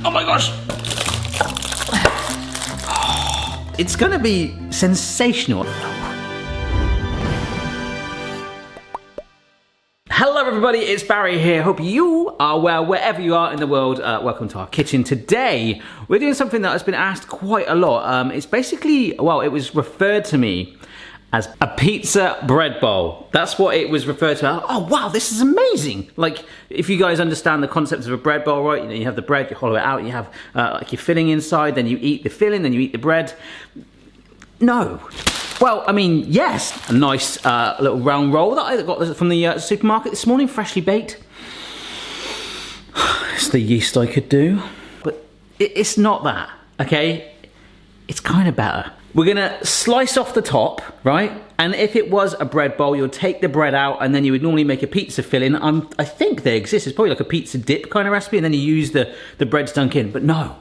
Oh my gosh. It's gonna be sensational. Hello everybody, it's Barry here. Hope you are well wherever you are in the world. Welcome to our kitchen. Today, we're doing something that has been asked quite a lot. It's basically, well, it was referred to me as a pizza bread bowl. That's what it was referred to. Oh wow, this is amazing. Like, if you guys understand the concept of a bread bowl, right? You know, you have the bread, you hollow it out, you have like your filling inside, then you eat the filling, then you eat the bread. No. Well, I mean, yes, a nice little round roll that I got from the supermarket this morning, freshly baked. It's the yeast I could do, but it's not that, okay? It's kind of better. We're gonna slice off the top, right? And if it was a bread bowl, you'll take the bread out and then you would normally make a pizza filling. I think they exist, it's probably like a pizza dip kind of recipe, and then you use the bread to dunk in. But no,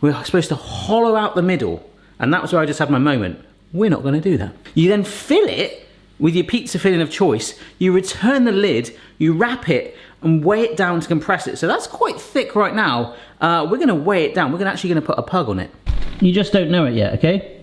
we're supposed to hollow out the middle, and that was where I just had my moment. We're not gonna do that. You then fill it with your pizza filling of choice, you return the lid, you wrap it, and weigh it down to compress it. So that's quite thick right now. We're gonna weigh it down. We're actually gonna put a pug on it. You just don't know it yet, okay?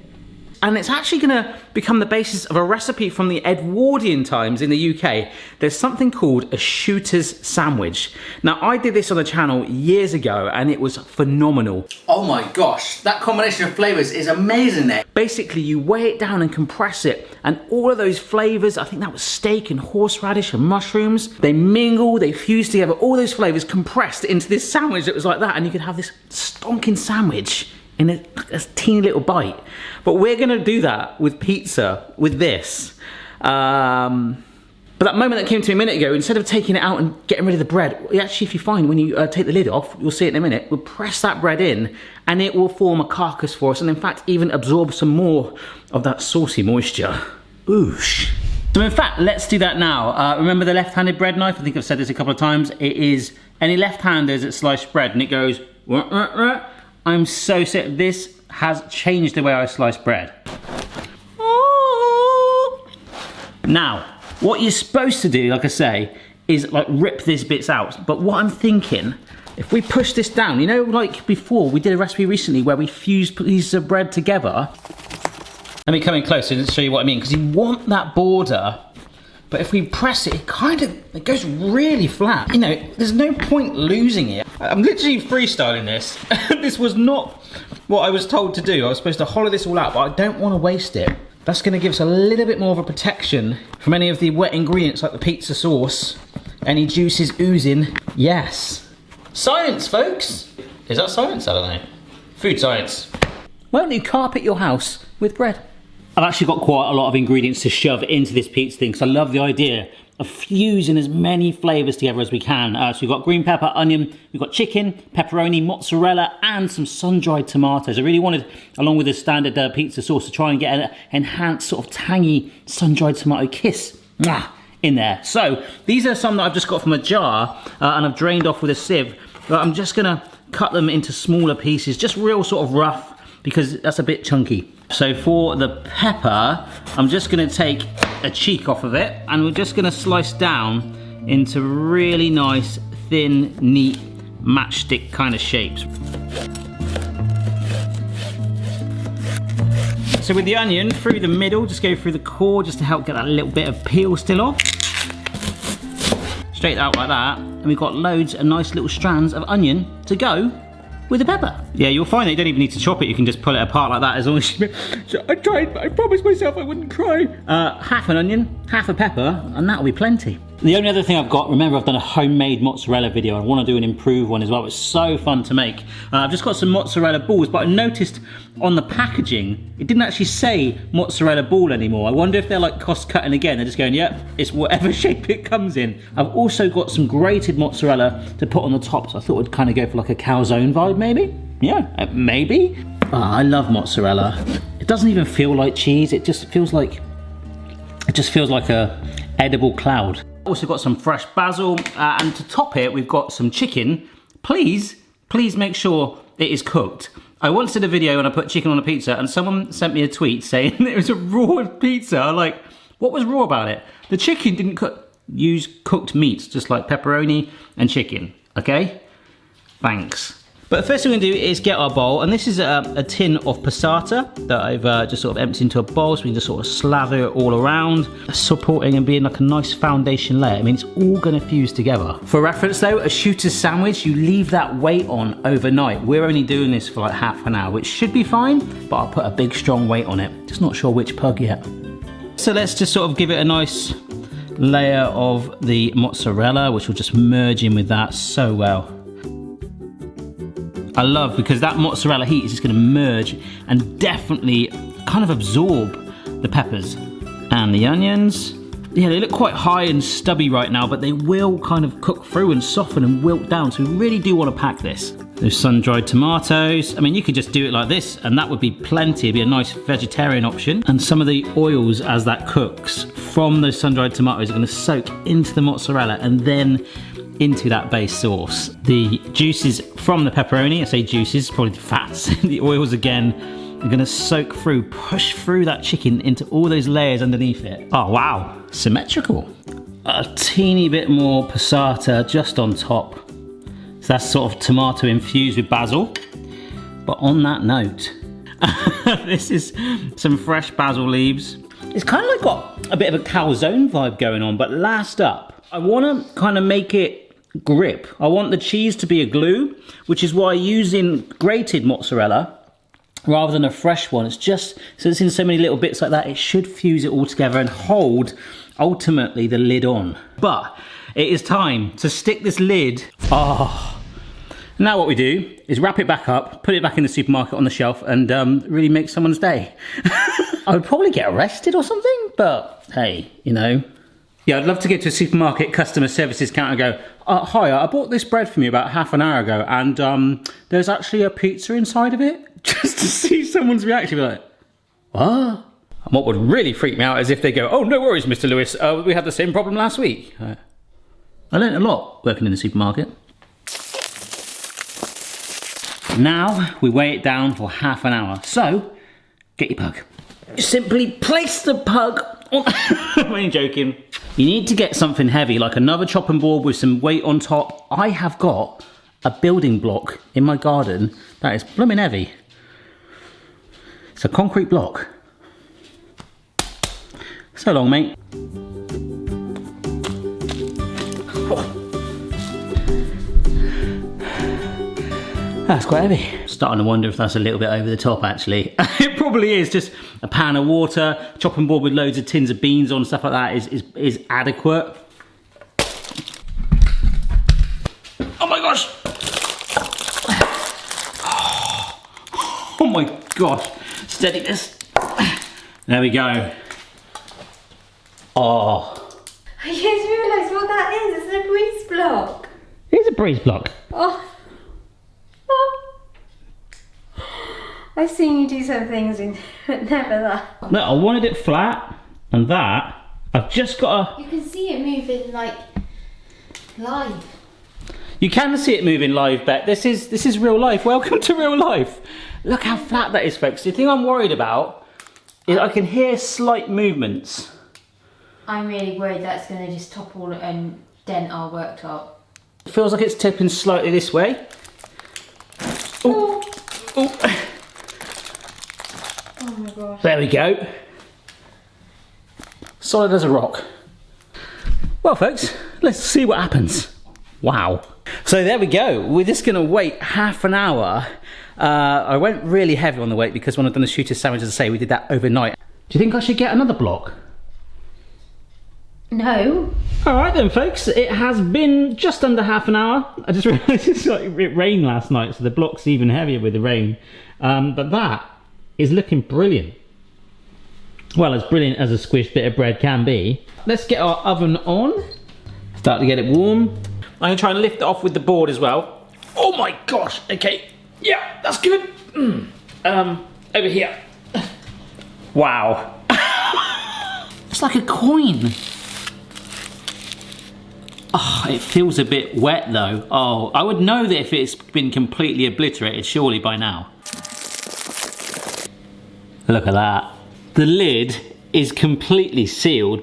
And it's actually gonna become the basis of a recipe from the Edwardian times in the UK. There's something called a shooter's sandwich. Now, I did this on the channel years ago and it was phenomenal. Oh my gosh, that combination of flavors is amazing there. Basically, you weigh it down and compress it, and all of those flavors, I think that was steak and horseradish and mushrooms, they mingle, they fuse together, all those flavors compressed into this sandwich that was like that, and you could have this stonking sandwich in a teeny little bite. But we're gonna do that with pizza, with this. But that moment that came to me a minute ago, instead of taking it out and getting rid of the bread, actually, if you find when you take the lid off, you'll see it in a minute, we'll press that bread in and it will form a carcass for us, and in fact even absorb some more of that saucy moisture. Oosh. So in fact, let's do that now. Remember the left-handed bread knife? I think I've said this a couple of times. It is any left-handers that slice bread and it goes, wah, wah, wah. I'm so sick. This has changed the way I slice bread. Now, what you're supposed to do, like I say, is like rip these bits out. But what I'm thinking, if we push this down, you know, like before, we did a recipe recently where we fused pieces of bread together. Let me come in closer and show you what I mean, because you want that border. But if we press it, it goes really flat. You know, there's no point losing it. I'm literally freestyling this. This was not what I was told to do. I was supposed to hollow this all out, but I don't want to waste it. That's gonna give us a little bit more of a protection from any of the wet ingredients like the pizza sauce, any juices oozing. Yes. Science, folks. Is that science? I don't know. Food science. Why don't you carpet your house with bread? I've actually got quite a lot of ingredients to shove into this pizza thing, because I love the idea of fusing as many flavors together as we can. So we've got green pepper, onion, we've got chicken, pepperoni, mozzarella, and some sun-dried tomatoes. I really wanted, along with the standard pizza sauce, to try and get an enhanced sort of tangy sun-dried tomato kiss in there. So these are some that I've just got from a jar and I've drained off with a sieve. But I'm just gonna cut them into smaller pieces, just real sort of rough, because that's a bit chunky. So for the pepper, I'm just gonna take a cheek off of it, and we're just gonna slice down into really nice, thin, neat, matchstick kind of shapes. So with the onion, through the middle, just go through the core, just to help get that little bit of peel still off. Straight out like that, and we've got loads of nice little strands of onion to go with the pepper. Yeah, you'll find that you don't even need to chop it, you can just pull it apart like that, as long as you... I tried, but I promised myself I wouldn't cry. Half an onion, half a pepper, and that'll be plenty. The only other thing I've got, remember I've done a homemade mozzarella video. I want to do an improved one as well. It's so fun to make. I've just got some mozzarella balls, but I noticed on the packaging, it didn't actually say mozzarella ball anymore. I wonder if they're like cost cutting again. They're just going, yep, it's whatever shape it comes in. I've also got some grated mozzarella to put on the top, so I thought it'd kind of go for like a calzone vibe maybe. Yeah, maybe. Oh, I love mozzarella. It doesn't even feel like cheese. It just feels like a edible cloud. Also got some fresh basil, and to top it, we've got some chicken. Please make sure it is cooked. I once did a video and I put chicken on a pizza, and someone sent me a tweet saying it was a raw pizza. Like, what was raw about it? The chicken didn't cook. Use cooked meats, just like pepperoni and chicken, okay? Thanks. But the first thing we're going to do is get our bowl, and this is a tin of passata that I've just sort of emptied into a bowl, so we can just sort of slather it all around, supporting and being like a nice foundation layer. I mean, it's all going to fuse together. For reference though, a shooter's sandwich, you leave that weight on overnight. We're only doing this for like half an hour, which should be fine, but I'll put a big strong weight on it. Just not sure which pug yet. So let's just sort of give it a nice layer of the mozzarella, which will just merge in with that so well. I love, because that mozzarella heat is just going to merge and definitely kind of absorb the peppers and the onions. Yeah, they look quite high and stubby right now, but they will kind of cook through and soften and wilt down, so we really do want to pack this. Those sun-dried tomatoes. I mean, you could just do it like this and that would be plenty. It'd be a nice vegetarian option. And some of the oils as that cooks from those sun-dried tomatoes are going to soak into the mozzarella and then into that base sauce. The juices from the pepperoni, I say juices, probably the fats, the oils again, are gonna soak through, push through that chicken into all those layers underneath it. Oh wow, symmetrical. A teeny bit more passata just on top. So that's sort of tomato infused with basil. But on that note, this is some fresh basil leaves. It's kind of like got a bit of a calzone vibe going on, but last up, I wanna kind of make it grip. I want the cheese to be a glue, which is why using grated mozzarella rather than a fresh one. It's just, so it's in so many little bits like that, it should fuse it all together and hold, ultimately, the lid on. But it is time to stick this lid. Oh. Now what we do is wrap it back up, put it back in the supermarket on the shelf, and really make someone's day. I would probably get arrested or something, but hey, you know. Yeah, I'd love to get to a supermarket customer services counter and go, hi, I bought this bread from you about half an hour ago, and there's actually a pizza inside of it. Just to see someone's reaction, be like, what? And what would really freak me out is if they go, oh, no worries, Mr. Lewis, we had the same problem last week. I learned a lot working in the supermarket. Now we weigh it down for half an hour. So, get your pug. You simply place the pug on... I'm only joking. You need to get something heavy, like another chopping board with some weight on top. I have got a building block in my garden that is blooming heavy. It's a concrete block. So long, mate. That's quite heavy. Starting to wonder if that's a little bit over the top, actually. It probably is. Just a pan of water, chopping board with loads of tins of beans on, stuff like that is adequate. Oh my gosh! Oh my gosh! Steady this. There we go. Oh. I just realised what that is. It's a breeze block. It is a breeze block. Oh. I've seen you do some things and never that. No, I wanted it flat, and that, I've just got You can see it moving like live. You can see it moving live, Beck. This is real life. Welcome to real life. Look how flat that is, folks. The thing I'm worried about is I can hear slight movements. I'm really worried that's going to just topple and dent our worktop. It feels like it's tipping slightly this way. Oh. Oh. Oh my gosh. There we go. Solid as a rock. Well, folks, let's see what happens. Wow. So there we go. We're just going to wait half an hour. I went really heavy on the weight because when I've done the shooter's sandwich, as I say, we did that overnight. Do you think I should get another block? No. All right then, folks. It has been just under half an hour. I just realised it rained last night, so the block's even heavier with the rain. But that is looking brilliant. Well, as brilliant as a squished bit of bread can be. Let's get our oven on. Start to get it warm. I'm going to try and lift it off with the board as well. Oh my gosh. Okay. Yeah, that's good. Over here. Wow. It's like a coin. Oh, it feels a bit wet though. Oh, I would know that if it's been completely obliterated surely by now. Look at that. The lid is completely sealed.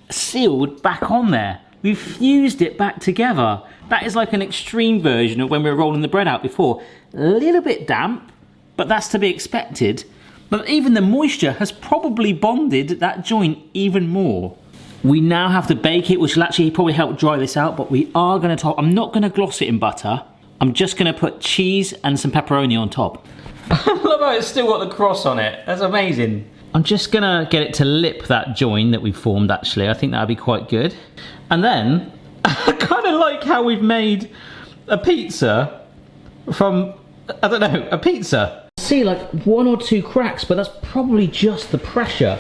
Sealed back on there. we've fused it back together. That is like an extreme version of when we were rolling the bread out before. A little bit damp, but that's to be expected. But even the moisture has probably bonded that joint even more. We now have to bake it, which will actually probably help dry this out, but we are gonna I'm not gonna gloss it in butter. I'm just gonna put cheese and some pepperoni on top. I love how it's still got the cross on it. That's amazing. I'm just gonna get it to lip that join that we've formed actually. I think that'd be quite good. And then, I kinda like how we've made a pizza from, I don't know, a pizza. See like 1 or 2 cracks, but that's probably just the pressure.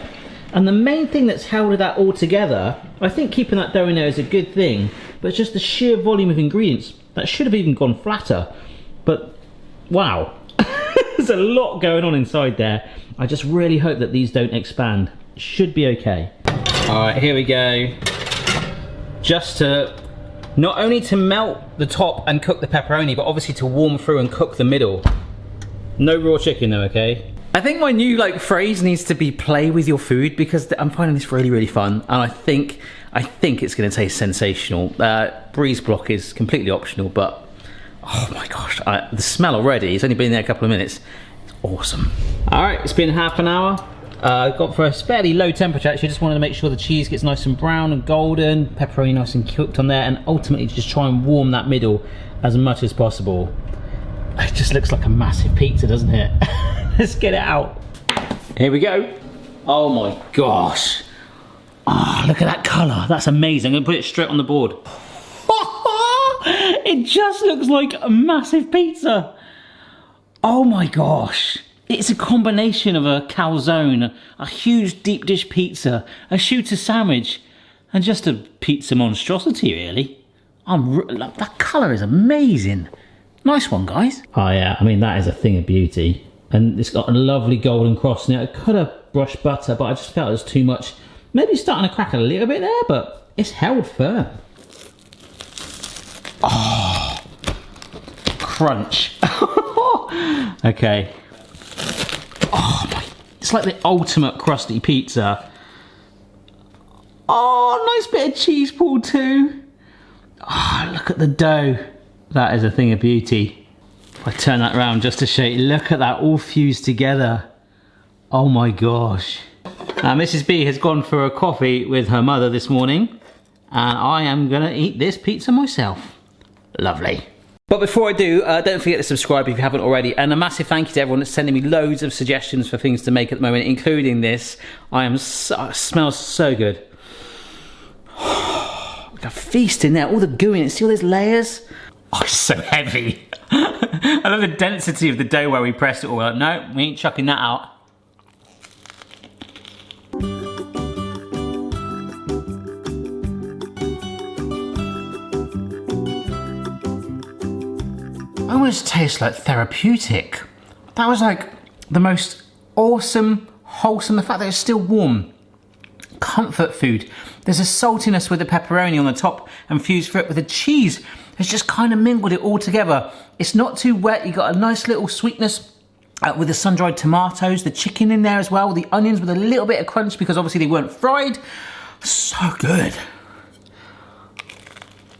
And the main thing that's held that all together, I think keeping that dough in there is a good thing, but it's just the sheer volume of ingredients. That should have even gone flatter, but wow. There's a lot going on inside there. I just really hope that these don't expand. Should be okay. All right, here we go. Just to, not only to melt the top and cook the pepperoni, but obviously to warm through and cook the middle. No raw chicken though, okay? I think my new phrase needs to be play with your food, because I'm finding this really, really fun. And I think it's gonna taste sensational. Breeze block is completely optional, but oh my gosh, the smell already, it's only been there a couple of minutes. It's awesome. All right, it's been half an hour. Got for a fairly low temperature actually. Just wanted to make sure the cheese gets nice and brown and golden, pepperoni nice and cooked on there, and ultimately just try and warm that middle as much as possible. It just looks like a massive pizza, doesn't it? Let's get it out. Here we go. Oh my gosh. Oh, look at that colour. That's amazing. I'm gonna put it straight on the board. It just looks like a massive pizza. Oh my gosh. It's a combination of a calzone, a huge deep dish pizza, a shooter sandwich, and just a pizza monstrosity, really. That colour is amazing. Nice one, guys. Oh yeah, I mean, that is a thing of beauty. And it's got a lovely golden cross in it. I could have brushed butter, but I just felt it was too much. Maybe starting to crack a little bit there, but it's held firm. Oh, crunch. Okay. Oh my, it's like the ultimate crusty pizza. Oh, nice bit of cheese pulled too. Oh, look at the dough. That is a thing of beauty. If I turn that around just to show you, look at that all fused together. Oh my gosh. Mrs. B has gone for a coffee with her mother this morning, and I am gonna eat this pizza myself. Lovely. But before I do, don't forget to subscribe if you haven't already, and a massive thank you to everyone that's sending me loads of suggestions for things to make at the moment, including this. It smells so good. Like a feast in there, all the goo in it, see all those layers? Oh, it's so heavy. I love the density of the dough where we pressed it all. Like, no, we ain't chucking that out. Almost tastes like therapeutic. That was like the most awesome, wholesome, the fact that it's still warm. Comfort food. There's a saltiness with the pepperoni on the top and fused through it with the cheese. It's just kind of mingled it all together. It's not too wet. You got a nice little sweetness with the sun-dried tomatoes, the chicken in there as well, the onions with a little bit of crunch because obviously they weren't fried. So good.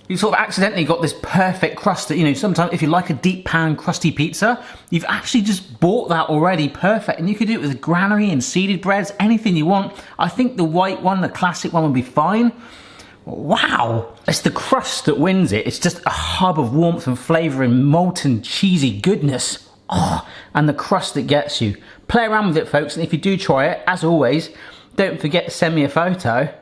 You sort of accidentally got this perfect crust that, you know, sometimes if you like a deep pan crusty pizza, you've actually just bought that already perfect, and you could do it with granary and seeded breads, anything you want. I think the white one, the classic one, would be fine. Wow, it's the crust that wins it. It's just a hub of warmth and flavour and molten cheesy goodness. Oh, and the crust that gets you. Play around with it, folks, and if you do try it, as always, don't forget to send me a photo.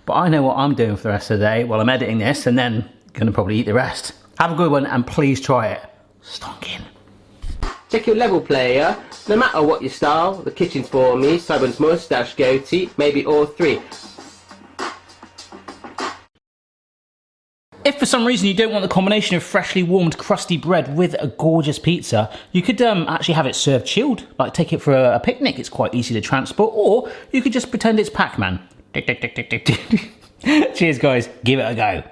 But I know what I'm doing for the rest of the day while I'm editing this, and then gonna probably eat the rest. Have a good one, and please try it. Stonking. Check your level, player. No matter what your style, the kitchen's for me. Simon's moustache, goatee, maybe all three. If for some reason you don't want the combination of freshly warmed crusty bread with a gorgeous pizza, you could actually have it served chilled, like take it for a picnic. It's quite easy to transport, or you could just pretend it's Pac-Man. Cheers guys, give it a go.